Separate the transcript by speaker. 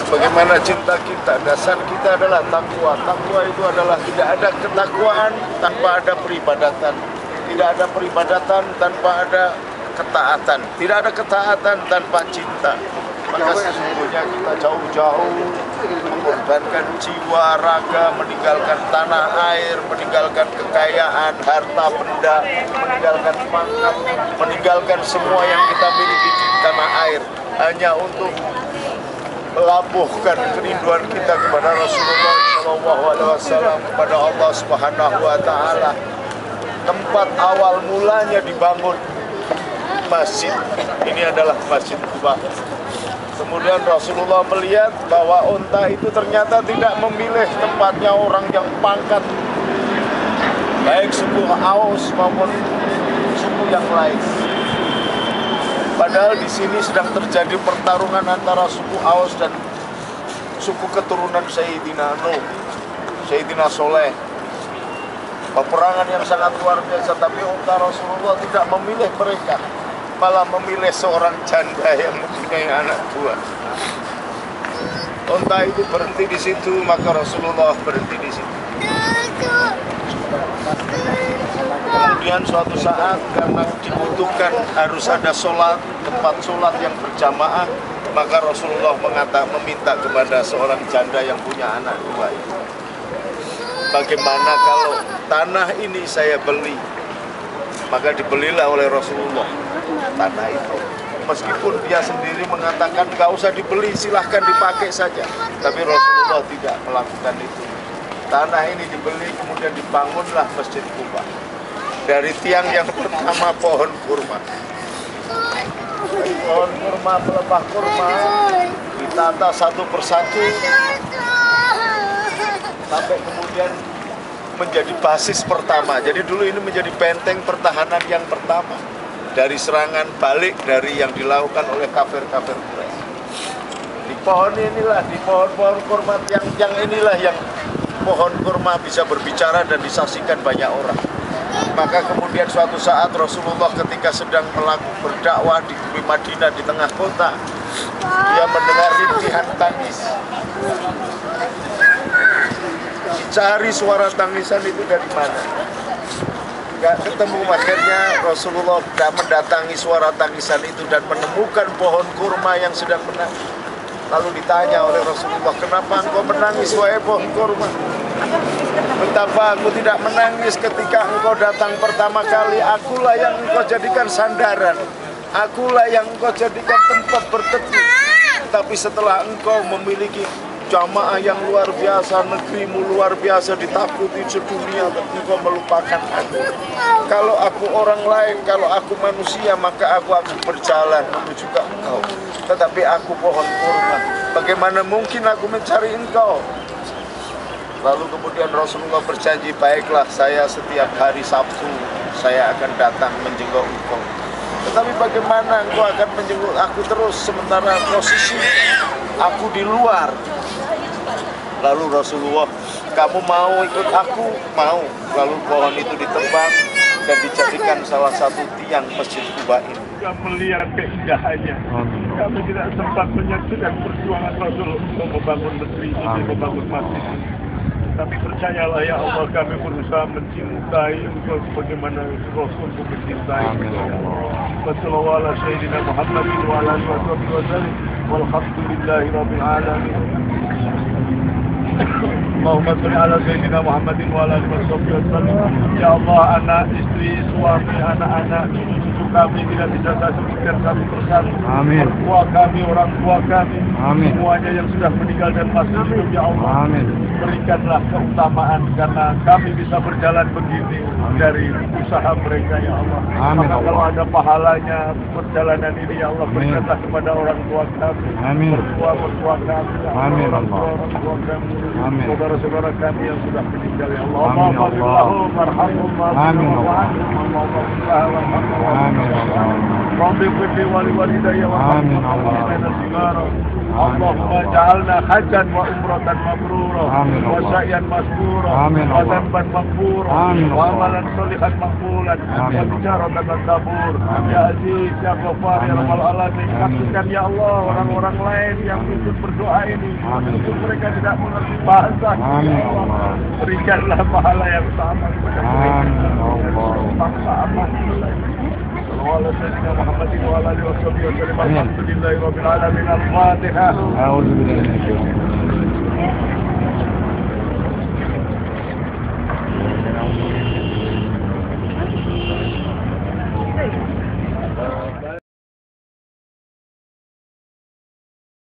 Speaker 1: Bagaimana cinta kita, dasar kita adalah takwa. Takwa itu adalah tidak ada ketakwaan tanpa ada peribadatan. Tidak ada peribadatan tanpa ada ketaatan. Tidak ada ketaatan tanpa cinta. Maka sesungguhnya kita jauh-jauh mengorbankan jiwa, raga, meninggalkan tanah air, meninggalkan kekayaan, harta benda, meninggalkan pangkat, meninggalkan semua yang kita miliki di tanah air hanya untuk melabuhkan kerinduan kita kepada Rasulullah SAW, kepada Allah Subhanahu wa Ta'ala. Tempat awal mulanya dibangun masjid ini adalah Masjid Quba. Kemudian Rasulullah melihat bahwa unta itu ternyata tidak memilih tempatnya orang yang pangkat, baik suku Aus maupun suku yang lain. Padahal di sini sedang terjadi pertarungan antara suku Aus dan suku keturunan Sayyidina Nuh, Sayyidina Soleh. Peperangan yang sangat luar biasa, tapi unta Rasulullah tidak memilih mereka, malah memilih seorang janda yang mempunyai anak buah. Unta itu berhenti di situ, maka Rasulullah berhenti di situ. Kemudian suatu saat karena dibutuhkan harus ada sholat, tempat sholat yang berjamaah, maka Rasulullah meminta kepada seorang janda yang punya anak dua itu, bagaimana kalau tanah ini saya beli? Maka dibelilah oleh Rasulullah tanah itu. Meskipun dia sendiri mengatakan nggak usah dibeli, silahkan dipakai saja, tapi Rasulullah tidak melakukan itu. Tanah ini dibeli, kemudian dibangunlah Masjid Quba. Dari tiang yang pertama pohon kurma. Pohon kurma, pelepah kurma ditata satu persatu sampai kemudian menjadi basis pertama. Jadi dulu ini menjadi benteng pertahanan yang pertama dari serangan balik dari yang dilakukan oleh kafir-kafir Quraisy. Di pohon inilah, di pohon-pohon kurma yang inilah yang pohon kurma bisa berbicara dan disaksikan banyak orang. Maka kemudian suatu saat Rasulullah ketika sedang berdakwah di bumi Madinah di tengah kota, dia mendengar rintihan tangis. Dicari suara tangisan itu dari mana, gak ketemu. Akhirnya Rasulullah mendatangi suara tangisan itu dan menemukan pohon kurma yang sedang menangis. Lalu ditanya oleh Rasulullah, kenapa engkau menangis wahai pohon kurma? Betapa aku tidak menangis ketika engkau datang pertama kali. Akulah yang engkau jadikan sandaran, akulah yang engkau jadikan tempat berteduh. Tapi setelah engkau memiliki jamaah yang luar biasa, negerimu luar biasa, ditakuti sedunia, engkau melupakan aku. Kalau aku orang lain, kalau aku manusia, maka aku akan berjalan menuju ke engkau. Tetapi aku pohon kurma, bagaimana mungkin aku mencari engkau? Lalu kemudian Rasulullah berjanji, baiklah, saya setiap hari Sabtu saya akan datang menjenguk engkau. Tetapi bagaimana engkau akan menjenguk aku terus sementara posisi aku di luar? Lalu Rasulullah, kamu mau ikut aku? Mau. Lalu pohon itu ditebang dan dijadikan salah satu tiang Masjid Quba ini. Kami melihat keindahannya. Kami tidak sempat menyaksikan perjuangan Rasul untuk membangun negeri ini, membangun masjid. Tapi percayalah ya Allah, kami berusaha mencintai engkau sebagaimana Rasulku mencintai engkau. Wassallallahu ala sayyidina Muhammadin wa ala alihi wa sallam. Walhamdulillahi rabbil alamin. Allahumma sholli ala sayyidina Muhammadin wa ala alihi wa sallam. Ya Allah, anak, istri, suami, anak-anak, cucu kami tidak bisa saya sebutkan kami persatu. Amin. Tua kami, orang tua kami, amin. Semuanya yang sudah meninggal dan masih hidup, ya Allah. Amin. Berikanlah keutamaan karena kami bisa berjalan begini dari usaha mereka, ya Allah. Amin. Maka kalau ada pahalanya perjalanan ini, ya Allah, berikanlah kepada orang tua kami, mertua kami, ya Allah, orang tua kami, saudara-saudara kami yang sudah meninggal, ya Allah. Amin. Allahumma arhamhum, amin.
Speaker 2: Amin Allah.
Speaker 1: رب اغفر لي ولوالدي وارحمهما صغارا اللهم اجعلنا حجا وعمرة مبرورا وسعيا مسرورا وذنبا مغفورا وعملا صالحا مقبولا وتجارة مكبور. Ya Aziz, Ya Ghaffar, Ya Rabbal Alamin, saksikan ya Allah orang-orang lain yang ikut berdoa ini, meskipun mereka tidak mengerti bahasa, berikanlah pahala yang sama kepada mereka. Paksa amal وعلى سيدنا محمد وعلى اله وصحبه وسلم الحمد لله رب العالمين. الفاتحة.